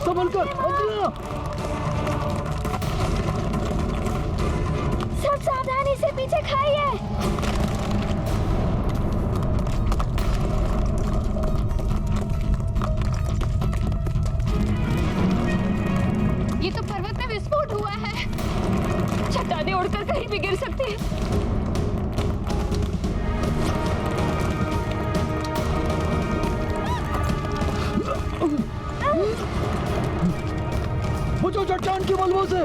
संभल कर अंजना। सब सावधानी से पीछे खाइए। ये तो पर्वत में विस्फोट हुआ है। चट्टानें उड़कर कहीं भी गिर सकती है। बचो चट्टान के मलबों से।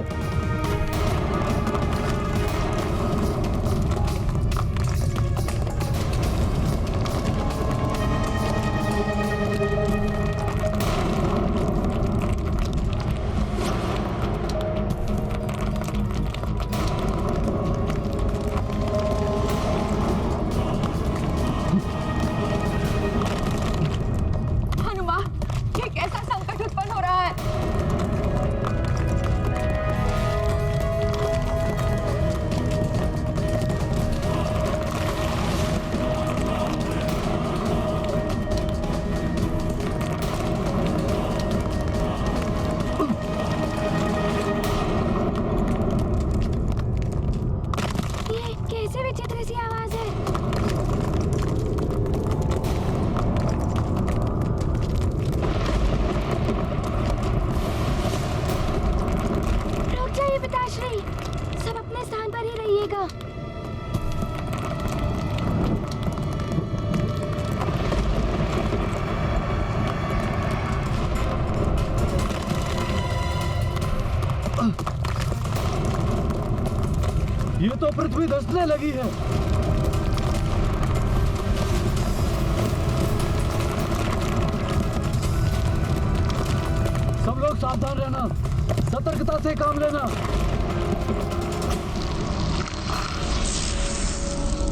ये तो पृथ्वी धंसने लगी है। सब लोग सावधान रहना, सतर्कता से काम लेना।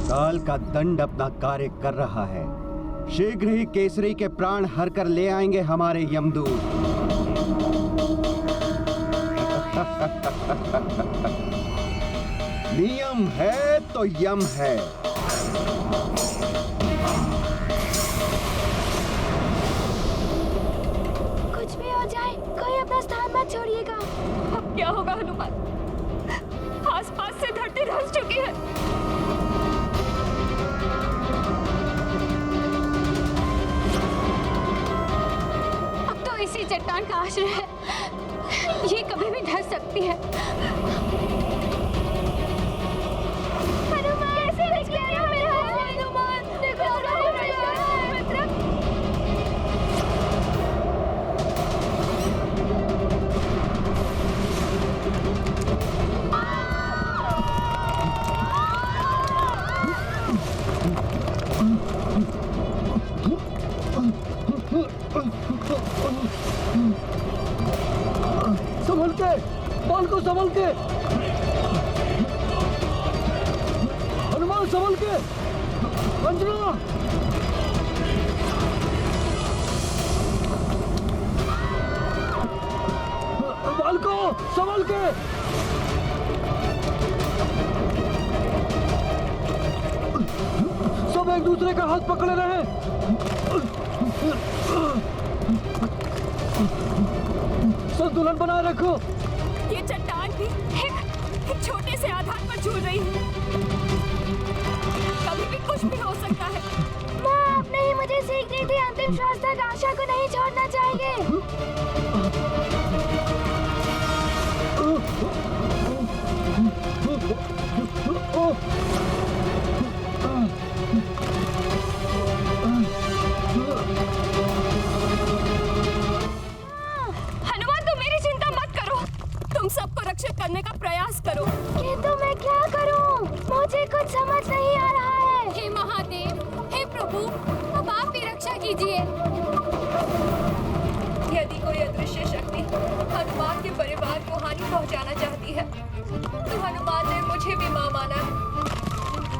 काल का दंड अपना कार्य कर रहा है। शीघ्र ही केसरी के प्राण हर कर ले आएंगे हमारे यमदूत। नियम है तो यम है। कुछ भी हो जाए, कोई अपना स्थान मत छोड़िएगा। अब क्या होगा हनुमान? आसपास से धरती धंस चुकी है। अब तो इसी चट्टान का आश्रय है। ये कभी भी धंस सकती है। संभल के, बाल को संभल के। हनुमान संभल के। अंजना, बाल को संभल के। सब एक दूसरे का हाथ पकड़े रहे। संतुलन बनाए रखो। ये चट्टान भी एक छोटे से आधार पर झूल रही है। कभी भी कुछ भी हो सकता है। माँ, आपने ही मुझे सीख दी थी, अंतिम श्वास तक आशा को नहीं छोड़ना चाहिए। हनुमान, तुम मेरी चिंता मत करो। तुम सबको रक्षित करने का प्रयास करो। किंतु मैं क्या करूं? मुझे कुछ समझ नहीं आ रहा है। हे महादेव, हे प्रभु, अब आप ही रक्षा कीजिए। यदि कोई अदृश्य शक्ति हनुमान के परिवार को हानि पहुंचाना चाहती है, तो हनुमान ने मुझे भी मां माना है।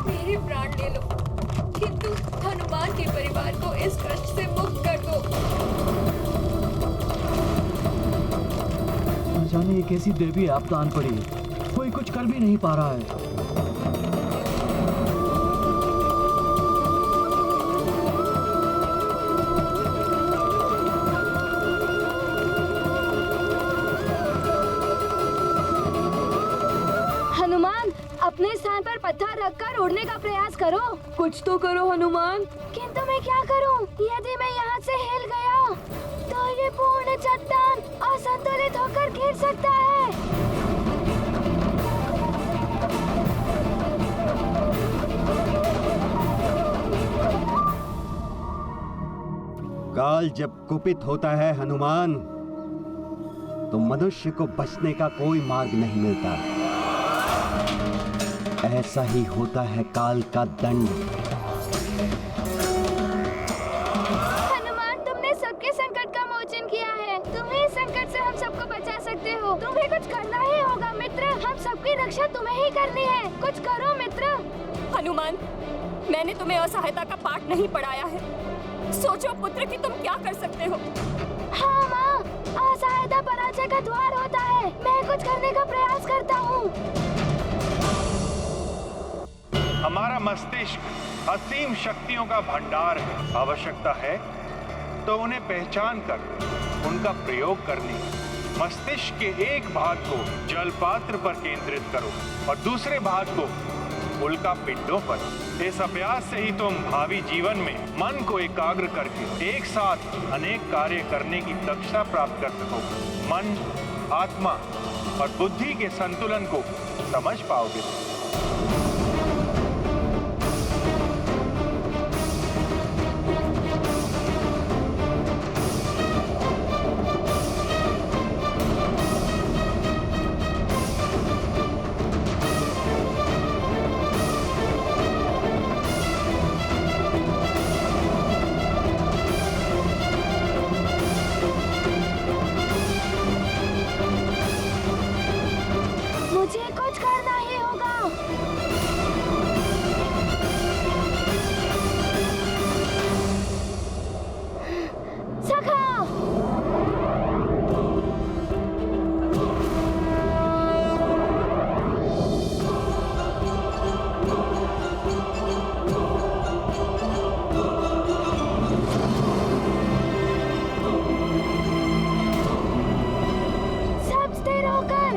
मेरे प्राण ले लो, किंतु हनुमान के परिवार को इस कष्ट से मुक्त कर दो। जाने एक ऐसी देवी आपदा आन पड़ी, कोई कुछ कर भी नहीं पा रहा है। पत्थर रखकर उड़ने का प्रयास करो। कुछ तो करो हनुमान। किंतु मैं क्या करूं? यदि मैं यहाँ से हिल गया तो ये पूर्ण चट्टान असंतुलित होकर गिर सकता है। काल जब कुपित होता है हनुमान, तो मनुष्य को बचने का कोई मार्ग नहीं मिलता। ऐसा ही होता है काल का दंड। हनुमान, तुमने सबके संकट का मोचन किया है। तुम ही संकट से हम सबको बचा सकते हो। तुम्हें कुछ करना ही होगा मित्र। हम सबकी रक्षा तुम्हें ही करनी है। कुछ करो मित्र। हनुमान, मैंने तुम्हें असहायता का पाठ नहीं पढ़ाया है। सोचो पुत्र कि तुम क्या कर सकते हो। हाँ माँ, असहायता पराजय का द्वार होता है। मैं कुछ करने का प्रयास करता हूँ। हमारा मस्तिष्क असीम शक्तियों का भंडार है। आवश्यकता है तो उन्हें पहचान कर उनका प्रयोग करने। मस्तिष्क के एक भाग को जल पात्र पर केंद्रित करो और दूसरे भाग को उल्का पिंडों पर। इस अभ्यास से ही तुम भावी जीवन में मन को एकाग्र करके एक साथ अनेक कार्य करने की दक्षता प्राप्त कर सकोगे। मन, आत्मा और बुद्धि के संतुलन को समझ पाओगे। मुझे कुछ करना ही होगा। सखा, सब स्थिर होकर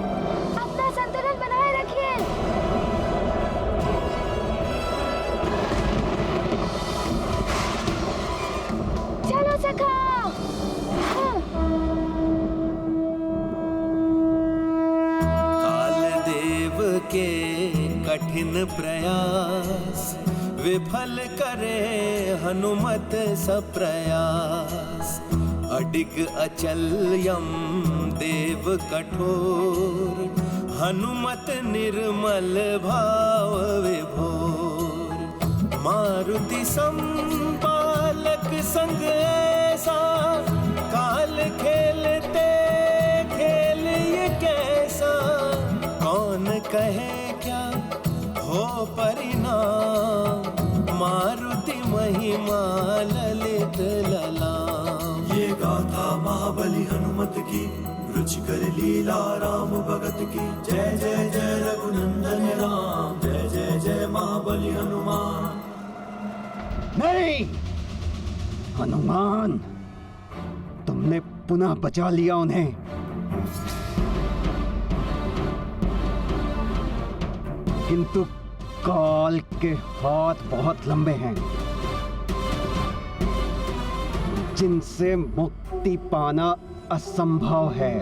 अपना संतुलन बनाए रखिए। चलो सखा। काल देव के कठिन प्रयास विफल करे हनुमत सब प्रयास। अडिग अचल यम देव कठोर, हनुमत निर्मल भाव विभोर। मारुति संपालक संग ऐसा, काल खेलते खेल ये कैसा। कौन कहे क्या हो परिणाम, मारुति महिमा ललित ललाम। ये गाथा महाबली हनुमत की, रुचिकर लीला राम भगत की। जय जय जय रघुनंदन राम, जय जय जय महाबली हनुमान। नहीं हनुमान, तुमने पुनः बचा लिया उन्हें। किंतु काल के हाथ बहुत लंबे हैं, जिनसे मुक्ति पाना असंभव है।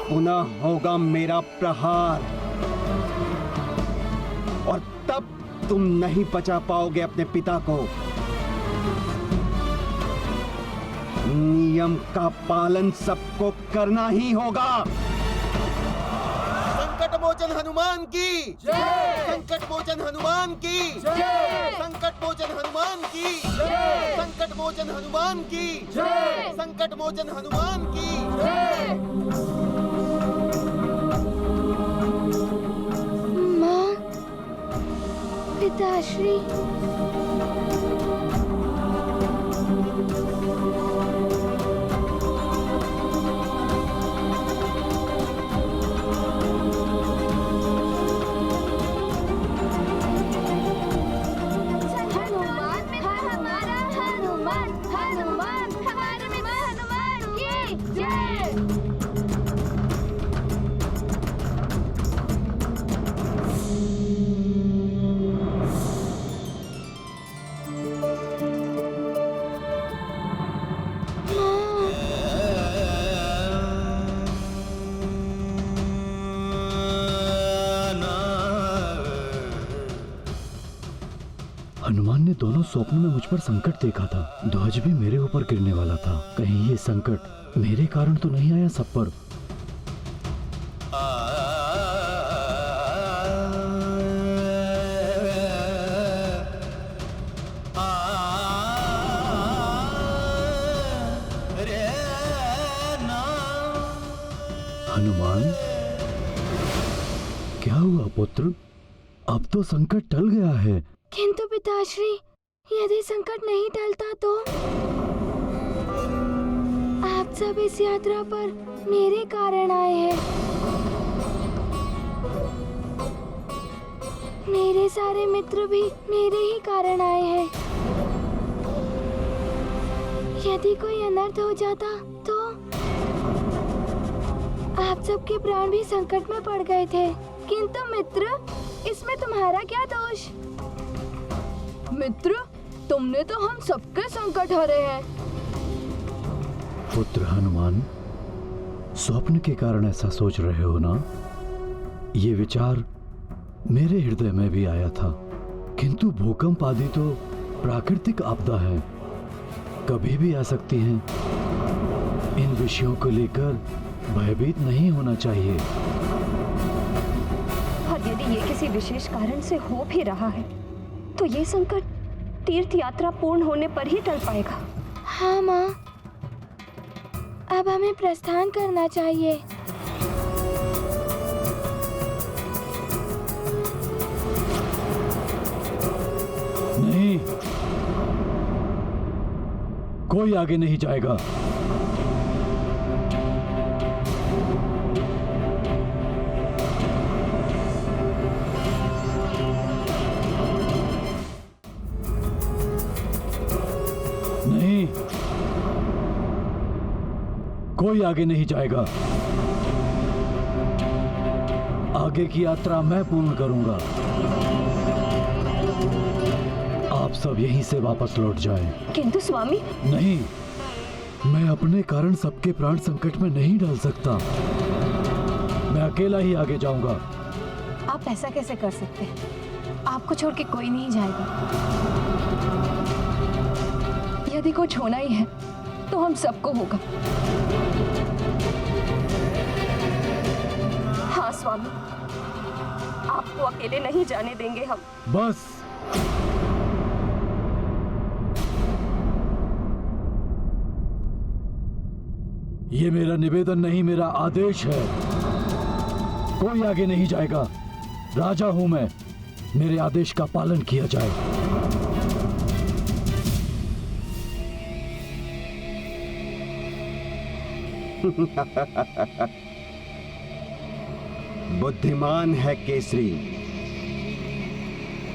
पुनः होगा मेरा प्रहार और तब तुम नहीं बचा पाओगे अपने पिता को। नियम का पालन सबको करना ही होगा। संकट मोचन हनुमान की जय। संकट मोचन हनुमान की जय। संकट मोचन हनुमान की जय। संकट मोचन हनुमान की जय। संकट मोचन हनुमान की जय। माँ, पिताश्री, हनुमान हमारा हनुमान, हनुमान हमारे हनुमान। हनुमान ने दोनों स्वप्न में मुझ पर संकट देखा था। ध्वज भी मेरे ऊपर गिरने वाला था। कहीं ये संकट मेरे कारण तो नहीं आया सब पर। हनुमान, क्या हुआ पुत्र? अब तो संकट टल गया है। किंतु पिताश्री, यदि संकट नहीं टलता तो? आप सब इस यात्रा पर मेरे कारण आए हैं। मेरे सारे मित्र भी मेरे ही कारण आए हैं। यदि कोई अनर्थ हो जाता तो? आप सबके प्राण भी संकट में पड़ गए थे। किंतु मित्र, इसमें तुम्हारा क्या दोष? मित्र, तुमने तो हम सबके संकट हरे हैं। पुत्र हनुमान, स्वप्न के कारण ऐसा सोच रहे हो ना? ये विचार मेरे हृदय में भी आया था। किंतु भूकंप आदि तो प्राकृतिक आपदा है, कभी भी आ सकती हैं। इन विषयों को लेकर भयभीत नहीं होना चाहिए। और यदि ये किसी विशेष कारण से हो भी रहा है तो ये संकट तीर्थ यात्रा पूर्ण होने पर ही टल पाएगा। हाँ माँ, अब हमें प्रस्थान करना चाहिए। नहीं, कोई आगे नहीं जाएगा। नहीं, कोई आगे नहीं जाएगा। आगे की यात्रा मैं पूर्ण करूंगा। आप सब यहीं से वापस लौट जाएं। किंतु स्वामी। नहीं, मैं अपने कारण सबके प्राण संकट में नहीं डाल सकता। मैं अकेला ही आगे जाऊंगा। आप ऐसा कैसे कर सकते हैं? आपको छोड़ के कोई नहीं जाएगा। यदि कुछ होना ही है तो हम सबको होगा। हाँ स्वामी, आपको अकेले नहीं जाने देंगे हम। बस, ये मेरा निवेदन नहीं, मेरा आदेश है। कोई आगे नहीं जाएगा। राजा हूं मैं, मेरे आदेश का पालन किया जाए। बुद्धिमान है केसरी।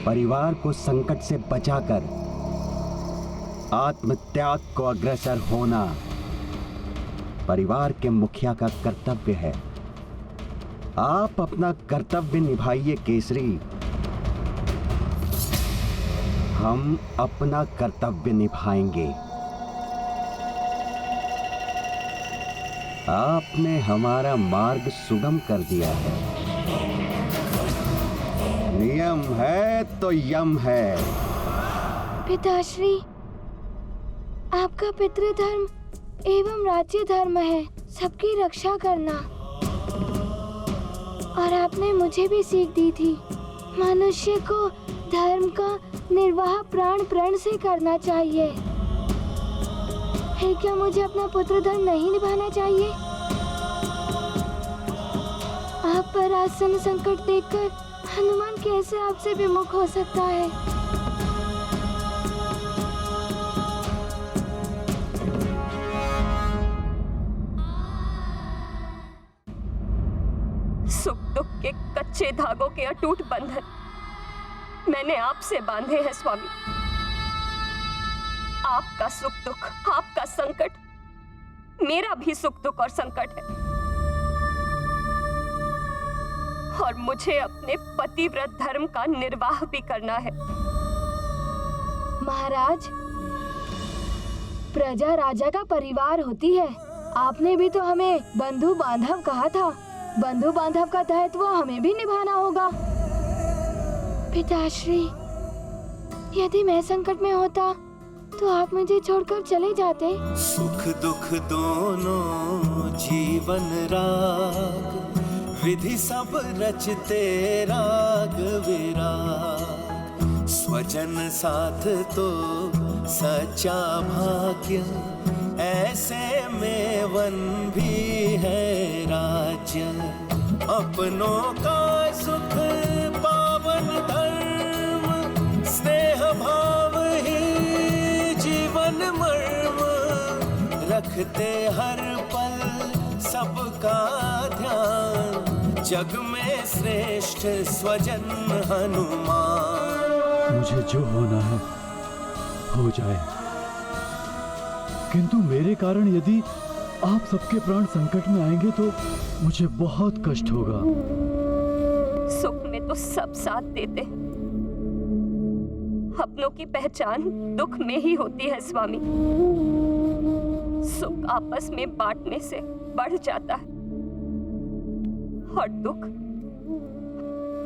परिवार को संकट से बचाकर आत्मत्याग को अग्रसर होना परिवार के मुखिया का कर्तव्य है। आप अपना कर्तव्य निभाइए केसरी। हम अपना कर्तव्य निभाएंगे। आपने हमारा मार्ग सुगम कर दिया है। नियम है तो यम है। पिताश्री, आपका पितृधर्म एवं राज्य धर्म है सबकी रक्षा करना। और आपने मुझे भी सीख दी थी, मनुष्य को धर्म का निर्वाह प्राण प्रण से करना चाहिए। है क्या मुझे अपना पुत्र धर्म नहीं निभाना चाहिए? आप पर आसन संकट देखकर हनुमान कैसे आपसे विमुख हो सकता है? सुख दुख के कच्चे धागों के अटूट बंधन मैंने आपसे बांधे हैं स्वामी। आपका सुख दुख, आपका संकट मेरा भी सुख दुख और संकट है। और मुझे अपने पतिव्रत धर्म का निर्वाह भी करना है। महाराज, प्रजा राजा का परिवार होती है। आपने भी तो हमें बंधु बांधव कहा था। बंधु बांधव का दायित्व हमें भी निभाना होगा। पिताश्री, यदि मैं संकट में होता तो आप मुझे छोड़कर चले जाते। सुख दुख दोनों जीवन राग, विधि सब रचते राग विराग। स्वजन साथ तो सच्चा भाग्य, ऐसे में वन भी है राज्य। अपनों का सुख पावन धर्म, स्नेह भाव ही जीवन मर्म। रखते हर पल सबका ध्यान, जग में श्रेष्ठ स्वजन हनुमान। मुझे जो होना है हो जाए, किंतु मेरे कारण यदि आप सबके प्राण संकट में आएंगे तो मुझे बहुत कष्ट होगा। सुख में तो सब साथ देते, अपनों की पहचान दुख में ही होती है स्वामी। सुख आपस में बांटने से बढ़ जाता है और दुख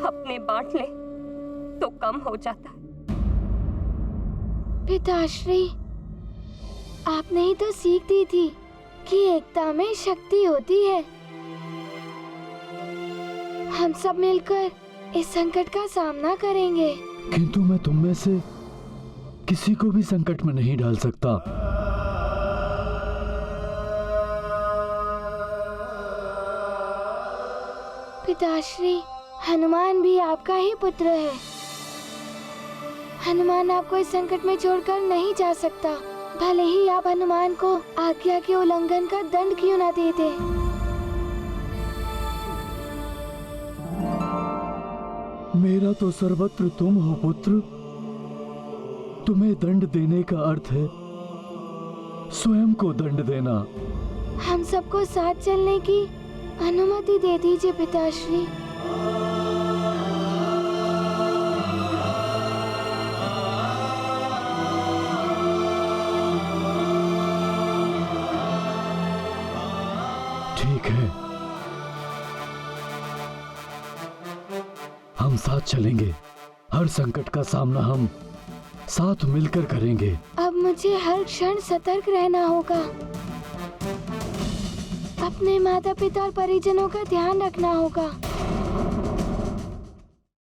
अपने बांट ले तो कम हो जाता है। पिताश्री, आपने ही तो सीख दी थी कि एकता में शक्ति होती है। हम सब मिलकर इस संकट का सामना करेंगे। किंतु मैं तुम में से किसी को भी संकट में नहीं डाल सकता। पिताश्री, हनुमान भी आपका ही पुत्र है। हनुमान आपको इस संकट में छोड़कर नहीं जा सकता, भले ही आप हनुमान को आज्ञा के उल्लंघन का दंड क्यों ना दे दे। मेरा तो सर्वत्र तुम हो पुत्र। तुम्हें दंड देने का अर्थ है स्वयं को दंड देना। हम सबको साथ चलने की अनुमति दे दीजिए पिताश्री। ठीक है, हम साथ चलेंगे। हर संकट का सामना हम साथ मिलकर करेंगे। अब मुझे हर क्षण सतर्क रहना होगा। अपने माता पिता और परिजनों का ध्यान रखना होगा।